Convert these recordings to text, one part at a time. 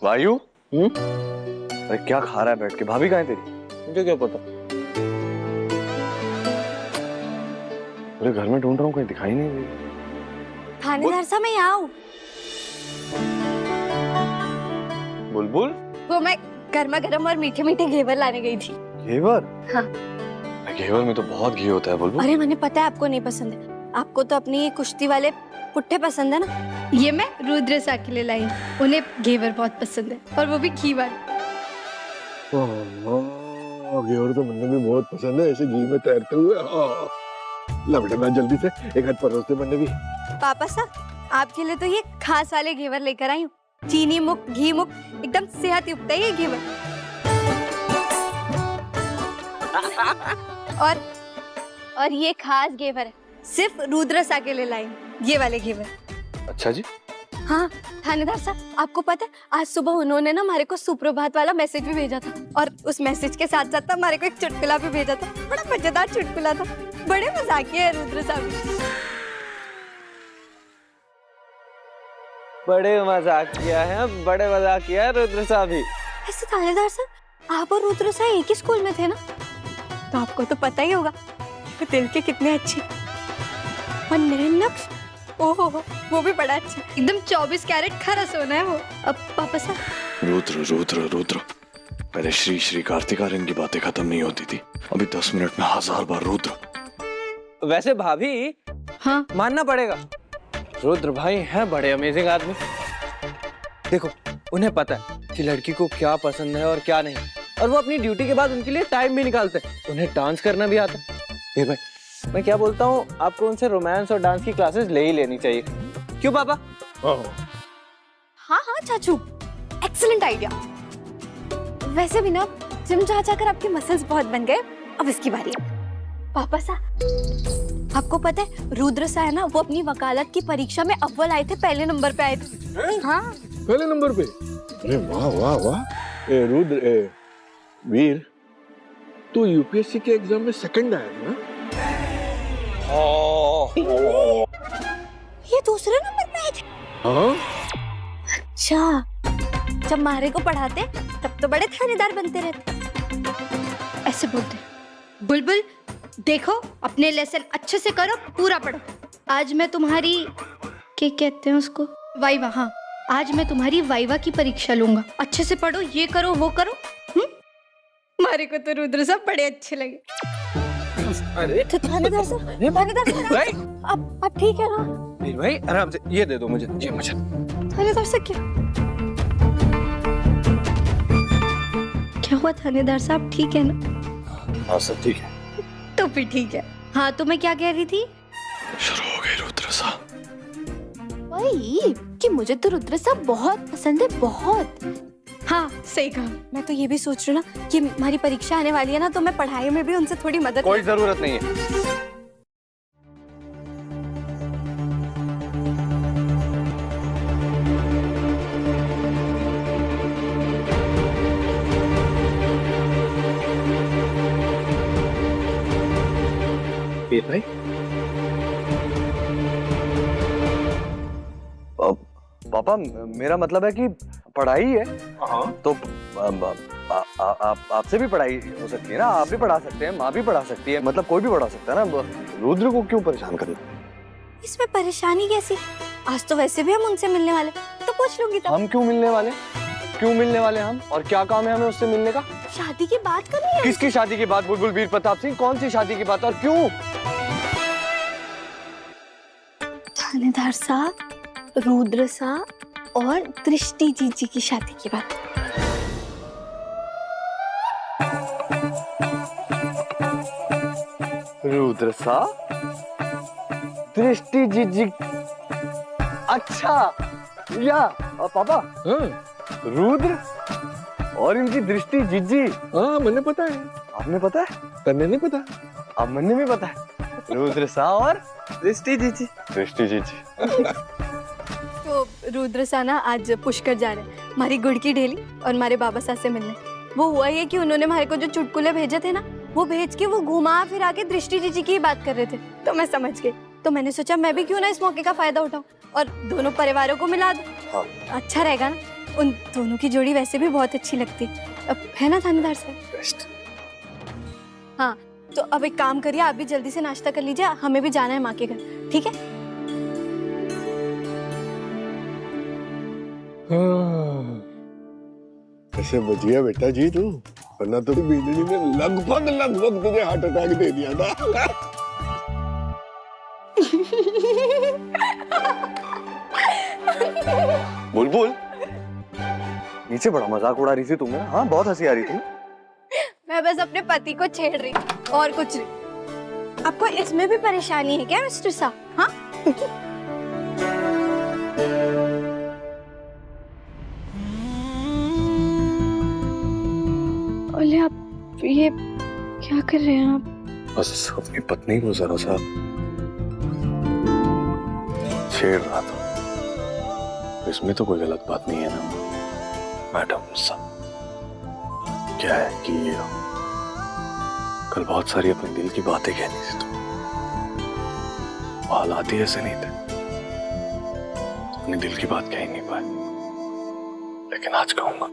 वायु। अरे क्या खा रहा है बैठ के? भाभी कहाँ है तेरी? मुझे क्या पता। अरे घर में ढूंढ रहा हूँ, कहीं दिखाई नहीं दे। थानेदार साहब मैं यहाँ हूँ। बुलबुल? वो मैं गर्मा गर्म और मीठे मीठे घेवर लाने गई थी। घेवर? हाँ। घेवर में तो बहुत घी होता है बुलबुल। अरे मुझे पता है आपको नहीं पसंद है, आपको तो अपनी ये कुश्ती वाले पुट्ठे पसंद है ना। ये मैं रुद्र सा के लिए लाई हूँ, उन्हें घेवर बहुत पसंद है और वो भी घी वाले। घेवर तो मुन्ने भी बहुत पसंद है, ऐसे घी में तैरते हुए। ला बेटा जल्दी से एक हाथ परोस दे मुन्ने भी। पापा साहब आपके लिए तो ये खास वाले घेवर लेकर आई हूँ, चीनी मुक्त घी मुक्त एकदम सेहत युक्त है ये घेवर। और ये खास घेवर है, सिर्फ रुद्र सा के लिए लाई हूँ, ये वाले घेवर। अच्छा जी। हाँ थानेदार साहब आपको पता है आज सुबह उन्होंने ना हमारे को सुप्रभात वाला मैसेज भी भेजा था और उस मैसेज के साथ साथ हमारे को एक चुटकुला भी भेजा था। बड़ा मजेदार चुटकुला था, बड़े मजाकिया है रुद्र साहब। बड़े मजाकिया है, बड़े मजाकिया है रुद्र साहब भी। ऐसे थानेदार साहब आप और रुद्र साहब एक ही स्कूल में थे ना, तो आपको तो पता ही होगा कि दिल के कितने अच्छे। और निर्नक्ष, ओहो वो भी बड़ा अच्छा, एकदम 24 कैरेट खरा सोना है वो। अब पापा साहब। रुद्र रुद्र रुद्र, पहले श्री श्री कार्तिकार्यन की बातें खत्म नहीं होती थी, अभी 10 मिनट में 1000 बार रुद्र। वैसे भाभी हाँ मानना पड़ेगा, रुद्र भाई हैं बड़े अमेजिंग आदमी। देखो उन्हें पता है कि लड़की को क्या पसंद है और क्या नहीं, और वो अपनी ड्यूटी के बाद उनके लिए टाइम भी निकालते हैं। उन्हें डांस करना भी आता है। ए भाई मैं क्या बोलता हूँ, आपको उनसे रोमांस और डांस की क्लासेस ले ही लेनी चाहिए, क्यों पापा? हाँ हाँ चाचू, एक्सीलेंट आइडिया। वैसे भी ना जिम जा जाकर आपके मसल्स बहुत बन गए, अब इसकी बारी है। पापा साहब आपको पता है रुद्र सा है ना, वो अपनी वकालत की परीक्षा में अव्वल आए थे, पहले नंबर पे आए थे। हाँ पहले नंबर पे? अरे वाह वाह वाह। ए रुद्र, वीर, तू यूपीएससी के एग्जाम में सेकंड आया ना? ये दूसरे नंबर पे आए थे। हाँ? अच्छा, जब मारे को पढ़ाते तब तो बड़े थानेदार बनते रहते। ऐसे बोलते बुलबुल देखो अपने लेसन अच्छे से करो, पूरा पढ़ो। आज मैं तुम्हारी क्या कहते हैं उसको, वाइवा। हाँ आज मैं तुम्हारी वाइवा की परीक्षा लूंगा, अच्छे से पढ़ो, ये करो वो करो। मारे को तो रुद्र साहब बड़े अच्छे लगे। अरे तो थानेदार साहब भाई, आप ठीक है ना? नहीं भाई आराम से, ये दे दो मुझे, ये मुझे। थानेदार साहब क्या हुआ? थानेदार साहब ठीक है ना? हाँ सब ठीक है। तो फिर ठीक है। हाँ तो मैं क्या कह रही थी? शुरू हो गई रुद्र सा। वही कि मुझे तो रुद्र साहब बहुत पसंद है, बहुत। हाँ सही कहा। मैं तो ये भी सोच रही हूँ ना कि हमारी परीक्षा आने वाली है ना, तो मैं पढ़ाई में भी उनसे थोड़ी मदद। कोई जरूरत नहीं है। वीर भाई पापा मेरा मतलब है कि पढ़ाई है। हाँ। तो आपसे भी पढ़ाई हो सकती है ना, आप भी पढ़ा सकते हैं, माँ भी पढ़ा सकती है, मतलब कोई भी पढ़ा सकता है ना। रुद्र को क्यों परेशान करना? इसमें परेशानी कैसी? आज तो वैसे भी हम उनसे मिलने वाले, तो पूछ लूंगी तब। हम क्यों मिलने वाले? क्यों मिलने वाले हम? और क्या काम है हमें उससे मिलने का? शादी की बात करनी है। किसकी शादी की बात? बुलबुल वीर प्रताप सिंह, कौन सी शादी की बात और क्यों? थानेदार साहब, रुद्र सा और दृष्टि जीजी की शादी की बात। रुद्र सा, दृष्टि जीजी। अच्छा या पापा, हाँ? रुद्र और इनकी दृष्टि जीजी। हाँ मैंने पता है। आपने पता है? तन्ने नहीं पता? अब मैंने भी पता है। रुद्र सा और दृष्टि जीजी। दृष्टि जीजी। तो रुद्र सा ना आज पुष्कर जा रहे हैं हमारी गुड़ की ढेली और हमारे बाबा साहब से मिलने। वो हुआ ये कि उन्होंने हमारे को जो चुटकुले भेजे थे ना, वो भेज के वो घुमा फिरा के दृष्टि जीजी की बात कर रहे थे, तो मैं समझ गई। तो मैंने सोचा मैं भी क्यों ना इस मौके का फायदा उठाऊं और दोनों परिवारों को मिला दूं। हाँ। अच्छा रहेगा ना। उन दोनों की जोड़ी वैसे भी बहुत अच्छी लगती है ना थानेदार साहब? बेस्ट। हाँ, तो अब एक काम करिए, आप भी जल्दी से नाश्ता कर लीजिए, हमें भी जाना है माँ के घर, ठीक है? कैसे बच गया बेटा जी तू, वरना तो बिजली ने लगभग तुझे हार्ट अटैक दे दिया था। बुलबुल, नीचे बड़ा मजाक उड़ा रही थी तुमने। हाँ, बहुत हंसी आ रही थी। मैं बस अपने पति को छेड़ रही थी और कुछ नहीं। आपको इसमें भी परेशानी है क्या मिस्टर साहब? हाँ? ओले, आप ये क्या कर रहे हैं आप? बस अपनी पत्नी को जरा सा छेड़ रहा था। इसमें तो कोई गलत बात नहीं है ना मैडम साहब। क्या है कि कल बहुत सारी अपने दिल की बातें कहनी थी, तो हालात ही ऐसे नहीं थे, तो अपने दिल की बात कह ही नहीं पाए, लेकिन आज कहूंगा।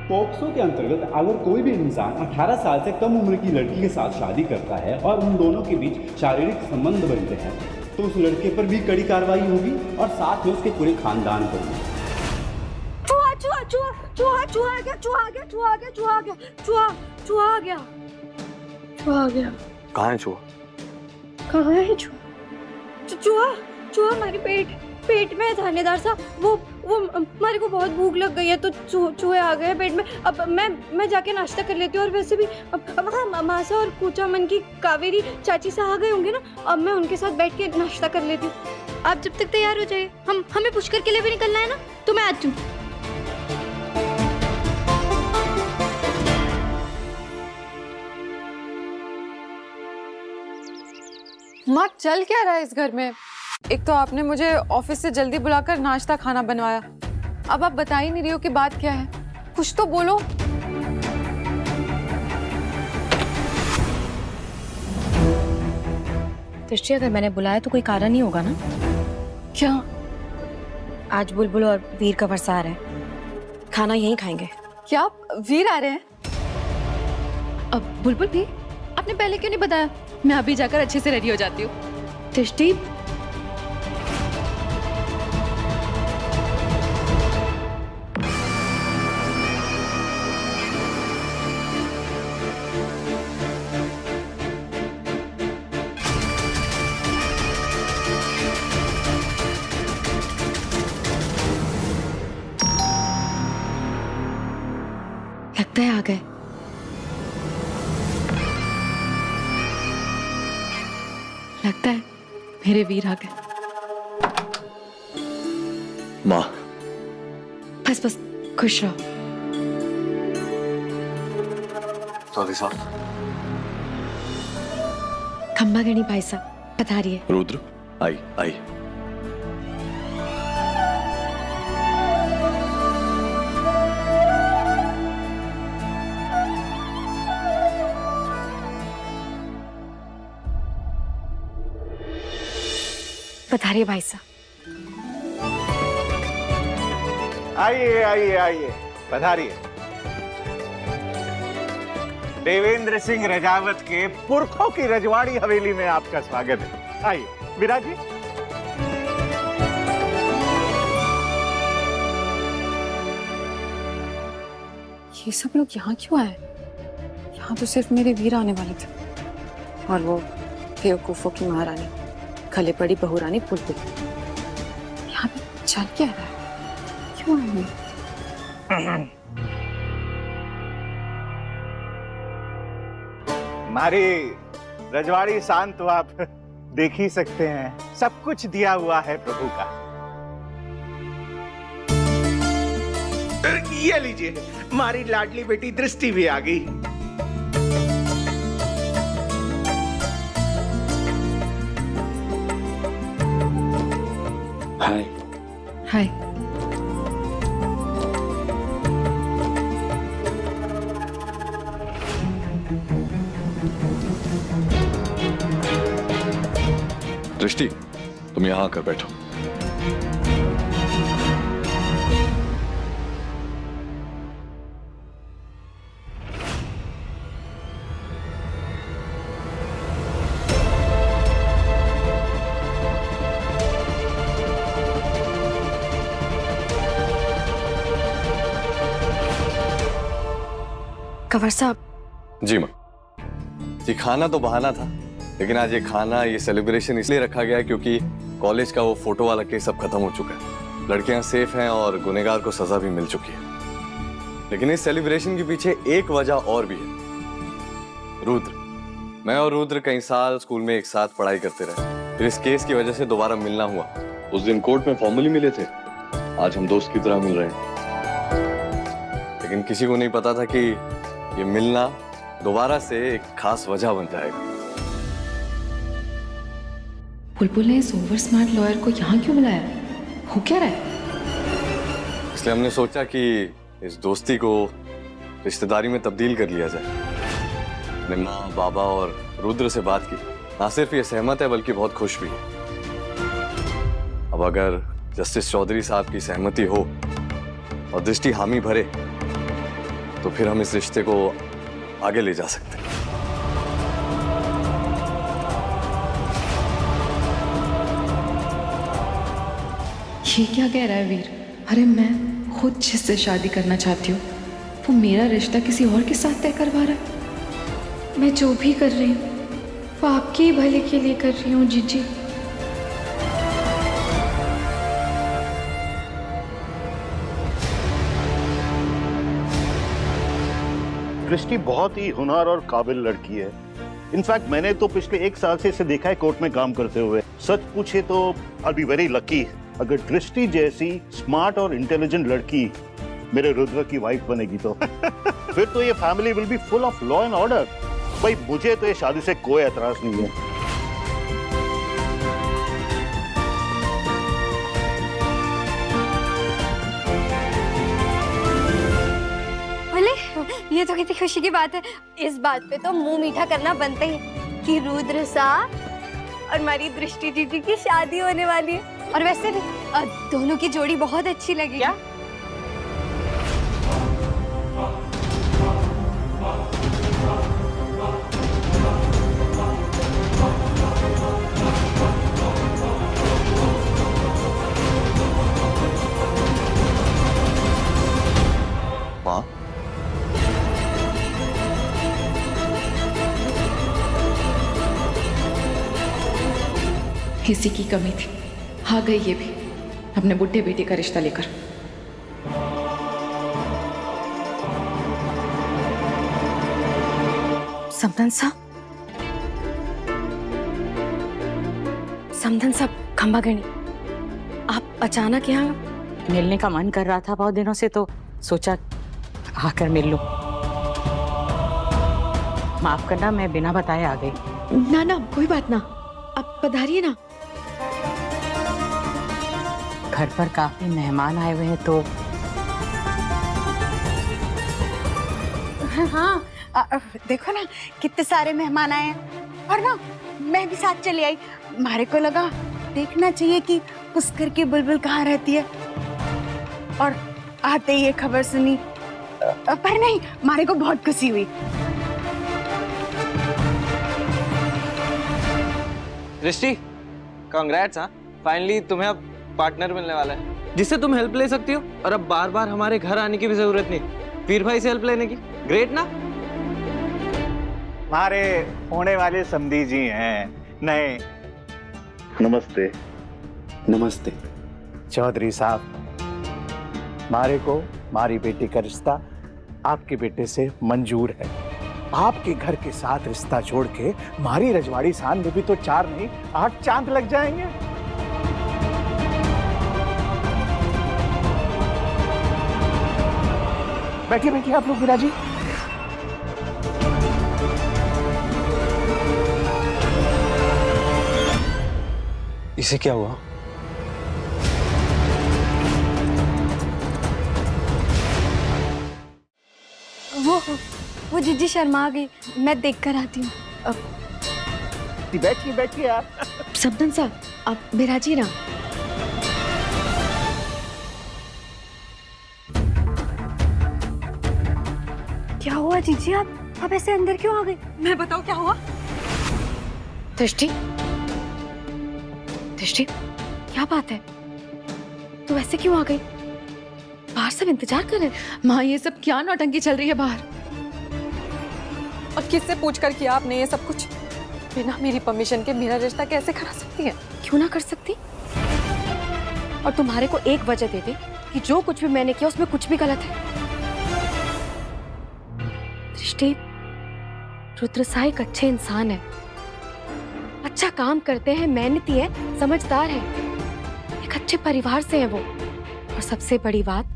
पोक्सो के अंतर्गत अगर कोई भी इंसान 18 साल से कम उम्र की लड़की के साथ शादी करता है और उन दोनों के बीच शारीरिक संबंध बनते हैं तो उस लड़के पर भी कड़ी कार्रवाई होगी और साथ में उसके पूरे खानदान पर भी। चूहा चूहा चूहा चूहा चूहा आ गया, चूहा आ गया, चूहा आ गया, चूहा आ गया, चूहा चूहा आ गया, चूहा आ गया। कहाँ है चूहा? कहाँ है चूहा? चूहा चूहा हमारे पेट में है थानेदार साहब। वो हमारे को बहुत भूख लग गई है तो चूहे आ गए पेट में। अब मैं जाके नाश्ता कर लेती हूँ। और वैसे भी अब हाँ, मासा और कूचामन की कावेरी चाची से आ गए होंगे ना, अब मैं उनके साथ बैठ के नाश्ता कर लेती हूँ। आप जब तक तैयार हो जाए, हमें पुष्कर के लिए भी निकलना है ना, तो मैं आती हूँ। माँ, चल क्या रहा है इस घर में? एक तो आपने मुझे ऑफिस से जल्दी बुलाकर नाश्ता खाना बनवाया, अब आप बता ही नहीं रही हो कि बात क्या है। कुछ तो बोलो। दृष्टि, अगर मैंने बुलाया तो कोई कारण ही होगा ना? क्या? आज बुलबुल और वीर का वर्षार है, खाना यहीं खाएंगे। क्या वीर आ रहे हैं? अब बुलबुल भी? आपने पहले क्यों नहीं बताया? मैं अभी जाकर अच्छे से रेडी हो जाती हूँ। दृष्टि, लगता है आ गए। लगता है मेरे वीर आ गए। माँ, बस बस, खुश रहो। सॉरी साहब। खम्बा गणी भाई साहब पधारिए। रुद्र, आई आई। पधारिए भाई साहब। आइए आइए आइए, पधारिए। देवेंद्र सिंह रजावत के पुरखों की रजवाड़ी हवेली में आपका स्वागत है। आइए विराज जी। ये सब लोग यहाँ क्यों आए? यहाँ तो सिर्फ मेरे वीर आने वाले थे और वो बेवकूफों की महारानी खले पड़ी बहुरानी बुलबुल। यहाँ पे चल क्या रहा है? क्यों आए हैं? हमारी रजवाड़ी शान तो आप देख ही सकते हैं, सब कुछ दिया हुआ है प्रभु का। ये लीजिए, हमारी लाडली बेटी दृष्टि भी आ गई। हाय। हाय। दृष्टि, तुम यहां आकर बैठो। कंवर साहब। जी माँ। जी, खाना तो बहाना था, लेकिन आज ये खाना, ये सेलिब्रेशन इसलिए रखा गया है क्योंकि कॉलेज का वो फोटो वाला केस अब खत्म हो चुका है। लड़कियां सेफ हैं और गुनहगार को सजा भी मिल चुकी है। लेकिन इस सेलिब्रेशन के पीछे एक वजह और भी है। रुद्र, मैं और रुद्र कई साल स्कूल में एक साथ पढ़ाई करते रहे, फिर इस केस की वजह से दोबारा मिलना हुआ। उस दिन कोर्ट में फॉर्मली मिले थे, आज हम दोस्त की तरह मिल रहे हैं। लेकिन किसी को नहीं पता था कि ये मिलना दोबारा से एक खास वजह बन जाएगा। बुलबुल ने इस ओवर स्मार्ट लॉयर को यहाँ क्यों बुलाया? हो क्या रहा है? इसलिए हमने सोचा कि इस दोस्ती को रिश्तेदारी में तब्दील कर लिया जाए। अपने माँ, बाबा और रुद्र से बात की, ना सिर्फ ये सहमत है बल्कि बहुत खुश भी है। अब अगर जस्टिस चौधरी साहब की सहमति हो और दृष्टि हामी भरे तो फिर हम इस रिश्ते को आगे ले जा सकते हैं। ये क्या कह रहा है वीर? अरे मैं खुद जिससे शादी करना चाहती हूँ वो मेरा रिश्ता किसी और के साथ तय करवा रहा है। मैं जो भी कर रही हूँ वो आपके ही भले के लिए कर रही हूँ जीजी। दृष्टि बहुत ही हुनर और काबिल लड़की है। इनफैक्ट मैंने तो पिछले 1 साल से इसे देखा है कोर्ट में काम करते हुए। सच पूछे तो आई बी वेरी लकी अगर दृष्टि जैसी स्मार्ट और इंटेलिजेंट लड़की मेरे रुद्र की वाइफ बनेगी तो फिर तो ये family will be full of law and order. भाई मुझे तो ये शादी से कोई एतराज नहीं है। ये तो कितनी खुशी की बात है। इस बात पे तो मुंह मीठा करना बनता ही है कि रुद्र साहब और हमारी दृष्टि दीदी की शादी होने वाली है। और वैसे भी दोनों की जोड़ी बहुत अच्छी लगी। क्या? माँ, इसी की कमी थी, आ गई ये भी अपने बुढ़े बेटे का रिश्ता लेकर। समधन साहब, खंबा गणी, आप अचानक यहाँ? मिलने का मन कर रहा था बहुत दिनों से, तो सोचा आकर मिल लूं। माफ करना, मैं बिना बताए आ गई। ना ना, कोई बात ना, आप पधारिए ना। घर पर काफी मेहमान आए हुए हैं तो हाँ, देखो ना कितने सारे मेहमान आए हैं। और ना मैं भी साथ चली आई। मारे को लगा देखना चाहिए कि पुष्कर की बुलबुल कहाँ रहती है। और आते ही ये खबर सुनी, पर नहीं, मारे को बहुत खुशी हुई। दृष्टि, कांग्रेट्स। हाँ, फाइनली तुम्हें अब पार्टनर मिलने वाला है जिससे तुम हेल्प ले सकती हो, और अब बार बार हमारे घर आने की भी जरूरत नहीं, वीर भाई से हेल्प लेने की। ग्रेट ना? हमारे होने वाले समधी जी हैं नए। नमस्ते। नमस्ते चौधरी साहब, मारे को मारी बेटी का रिश्ता आपके बेटे से मंजूर है। आपके घर के साथ रिश्ता जोड़ के मारी रजवाड़ी सान में भी तो 4 नहीं 8 चांद लग जाएंगे। बैठिए बैठिए आप लोग विराजी। इसे क्या हुआ? वो जीजी शर्मा गई, मैं देख कर आती हूँ। दीदी बैठिए बैठिए आप। सबदन साहब आप बिराजिए ना। क्या हुआ जीजी, आप ऐसे अंदर क्यों आ गई? मैं बताऊं क्या हुआ? दृष्टि, दृष्टि क्या बात है, तू ऐसे क्यों आ गई? बाहर सब इंतजार कर रहे हैं। माँ ये सब क्या नौटंकी चल रही है बाहर? और किससे पूछ कर किया आपने ये सब कुछ? बिना मेरी परमिशन के मेरा रिश्ता कैसे करा सकती है? क्यों ना कर सकती? और तुम्हारे को एक वजह दे दे कि जो कुछ भी मैंने किया उसमें कुछ भी गलत है। दृष्टि, रुद्रसा एक अच्छे इंसान है, अच्छा काम करते हैं, मेहनती है, समझदार है, एक अच्छे परिवार से है वो, और सबसे बड़ी बात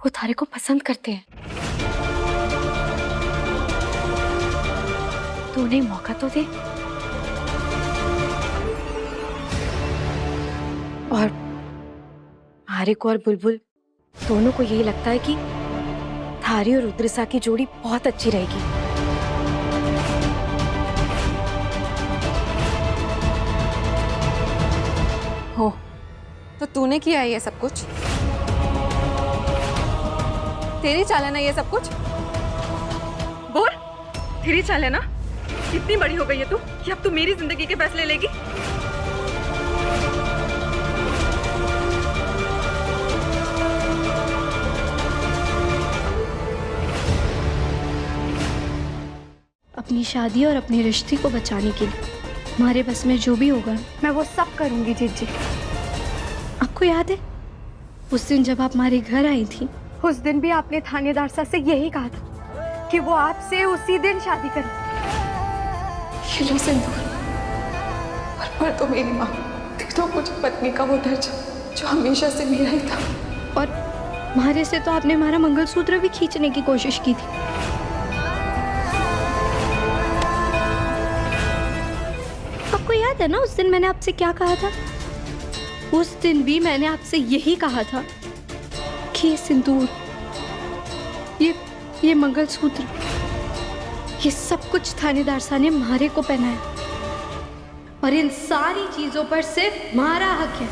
वो तारे को पसंद करते हैं। तो उन्हें मौका तो दे। और हारिक और बुलबुल दोनों को यही लगता है कि थारी और रुद्रसा की जोड़ी बहुत अच्छी रहेगी। हो तो तूने किया है ये सब कुछ? तेरी चाल है ना ये सब कुछ? बोल, तेरी चाल है ना? कितनी बड़ी हो गई है तू कि अब तू मेरी जिंदगी के फैसले लेगी? अपनी शादी और अपने रिश्ते को बचाने के लिए हमारे बस में जो भी होगा मैं वो सब करूंगी जीजी। आपको याद है उस दिन जब आप हमारे घर आई थी, उस दिन भी आपने थानेदार साहब से यही कहा था कि वो आपसे उसी दिन शादी करे। ये लो सिंदूर, पर तो मेरी माँ, दे दो मुझे पत्नी का वो दर्जा जो हमेशा से मेरा ही था। और हमारे से तो आपने हमारा मंगलसूत्र भी खींचने की कोशिश की थी। आपको याद है ना उस दिन मैंने आपसे क्या कहा था? उस दिन भी मैंने आपसे यही कहा था कि ये सिंदूर, ये मंगलसूत्र, ये सब कुछ थानेदार साहब ने मारे को पहनाया और इन सारी चीजों पर सिर्फ हमारा हक है।